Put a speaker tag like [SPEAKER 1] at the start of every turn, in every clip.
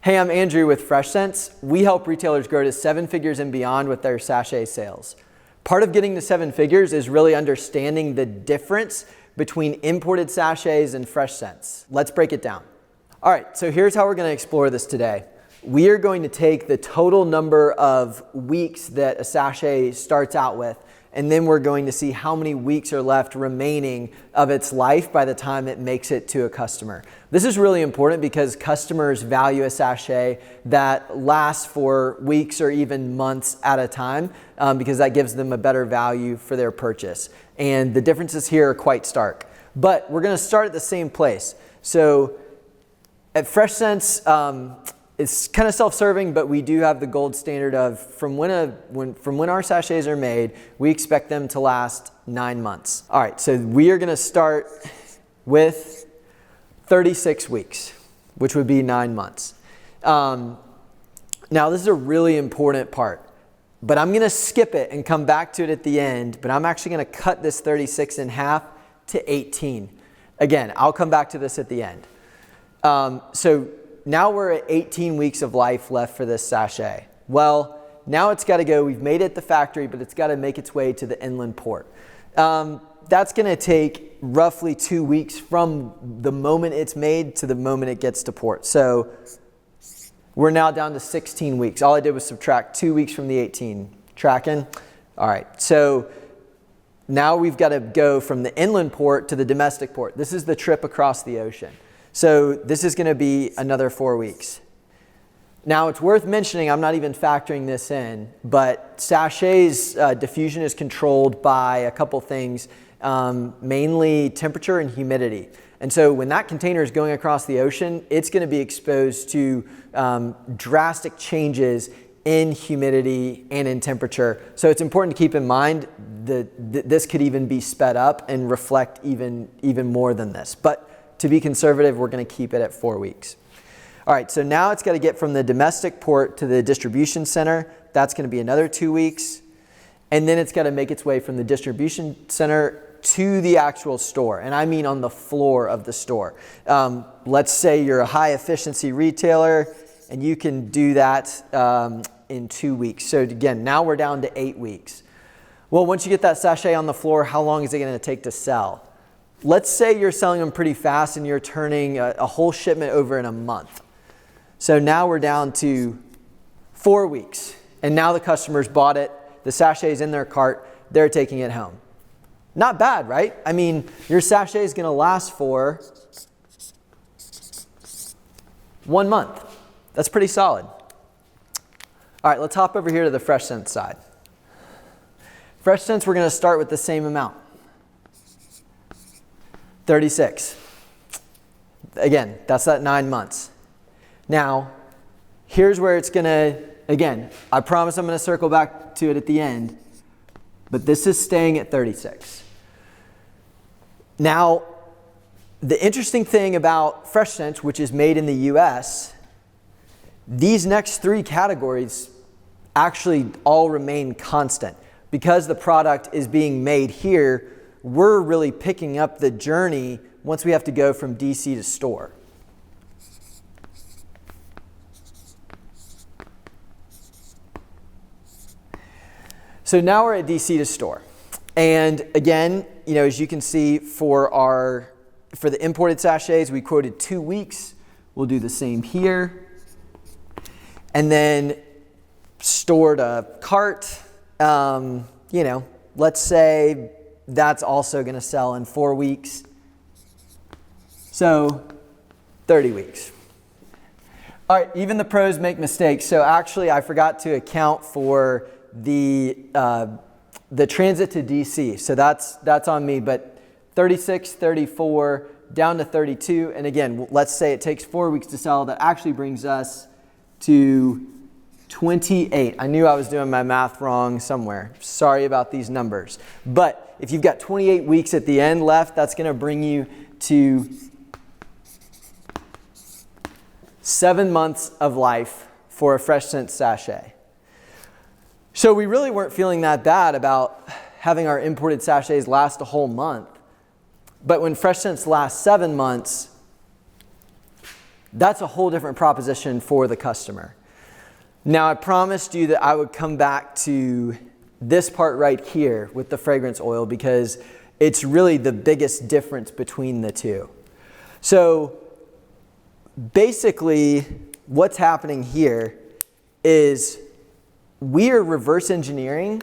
[SPEAKER 1] Hey, I'm Andrew with Sachets. We help retailers grow to 7 figures and beyond with their sachet sales. Part of getting to 7 figures is really understanding the difference between imported sachets and fresh scents. Let's break it down. All right, so here's how we're going to explore this today. We are going to take the total number of weeks that a sachet starts out with, and then we're going to see how many weeks are left remaining of its life by the time it makes it to a customer. This is really important because customers value a sachet that lasts for weeks or even months at a time because that gives them a better value for their purchase. And the differences here are quite stark. But we're going to start at the same place. So at Fresh Scents, it's kind of self-serving, but we do have the gold standard of from when our sachets are made, we expect them to last 9 months. All right, so we are going to start with 36 weeks, which would be 9 months. Now, this is a really important part, but I'm going to skip it and come back to it at the end, but I'm actually going to cut this 36 in half to 18. Again, I'll come back to this at the end. So now we're at 18 weeks of life left for this sachet. Well, now it's got to go. We've made it at the factory, but it's got to make its way to the inland port. That's going to take roughly 2 weeks from the moment it's made to the moment it gets to port. So we're now down to 16 weeks. All I did was subtract 2 weeks from the 18. Tracking? All right. So now we've got to go from the inland port to the domestic port. This is the trip across the ocean. So this is going to be another 4 weeks. Now it's worth mentioning, I'm not even factoring this in, but sachets diffusion is controlled by a couple things, mainly temperature and humidity. And so when that container is going across the ocean, it's going to be exposed to drastic changes in humidity and in temperature. So it's important to keep in mind that this could even be sped up and reflect even more than this. But to be conservative, we're going to keep it at 4 weeks. All right, so now it's got to get from the domestic port to the distribution center. That's going to be another 2 weeks. And then it's got to make its way from the distribution center to the actual store. And I mean on the floor of the store. Let's say you're a high efficiency retailer and you can do that in 2 weeks. So again, now we're down to 8 weeks. Well, once you get that sachet on the floor, how long is it going to take to sell? Let's say you're selling them pretty fast and you're turning a whole shipment over in a month. So now we're down to 4 weeks. And now the customer's bought it. The sachet's in their cart. They're taking it home. Not bad, right? I mean, your sachet is going to last for 1 month. That's pretty solid. All right, let's hop over here to the Fresh Scents side. Fresh Scents, we're going to start with the same amount. 36. Again, that's that 9 months. Now, here's where it's going to, again, I promise I'm going to circle back to it at the end, but this is staying at 36. Now, the interesting thing about Fresh Scents, which is made in the US, these next 3 categories actually all remain constant. Because the product is being made here, we're really picking up the journey once we have to go from DC to store. So now we're at DC to store. And again, as you can see for the imported sachets, we quoted 2 weeks. We'll do the same here. And then stored a cart, let's say that's also going to sell in 4 weeks. So 30 weeks. All right, even the pros make mistakes. So actually, I forgot to account for the transit to DC. So that's on me. But 36, 34, down to 32. And again, let's say it takes 4 weeks to sell. That actually brings us to 28. I knew I was doing my math wrong somewhere. Sorry about these numbers. But if you've got 28 weeks at the end left, that's going to bring you to 7 months of life for a Fresh Scent sachet. So we really weren't feeling that bad about having our imported sachets last a whole month. But when Fresh Scents last 7 months, That's a whole different proposition for the customer. Now, I promised you that I would come back to this part right here with the fragrance oil because it's really the biggest difference between the two. So basically what's happening here is we are reverse engineering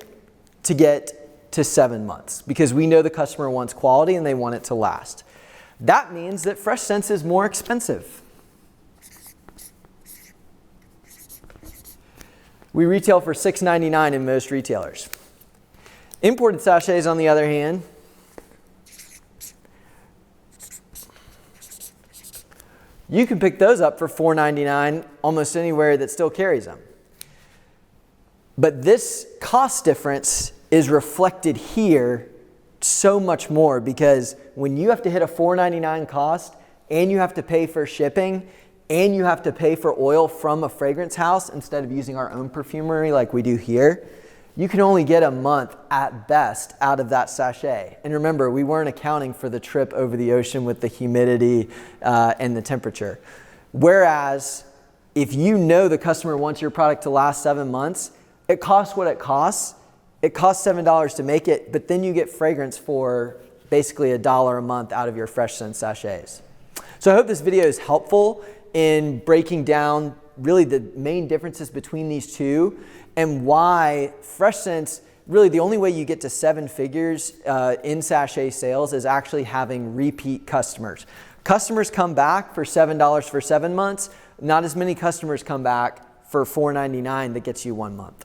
[SPEAKER 1] to get to 7 months because we know the customer wants quality and they want it to last. That means that fresh scents is more expensive. We retail for $6.99 in most retailers. Imported sachets, on the other hand, you can pick those up for $4.99 almost anywhere that still carries them. But this cost difference is reflected here so much more because when you have to hit a $4.99 cost and you have to pay for shipping and you have to pay for oil from a fragrance house instead of using our own perfumery like we do here, you can only get a month at best out of that sachet. And remember, we weren't accounting for the trip over the ocean with the humidity and the temperature. Whereas if you know the customer wants your product to last 7 months, it costs what it costs. It costs $7 to make it, but then you get fragrance for basically $1 a month out of your fresh scent sachets. So I hope this video is helpful in breaking down really the main differences between these two and why fresh scents, really the only way you get to 7 figures in sachet sales is actually having repeat customers. Customers come back for $7 for 7 months. Not as many customers come back for $4.99 that gets you 1 month.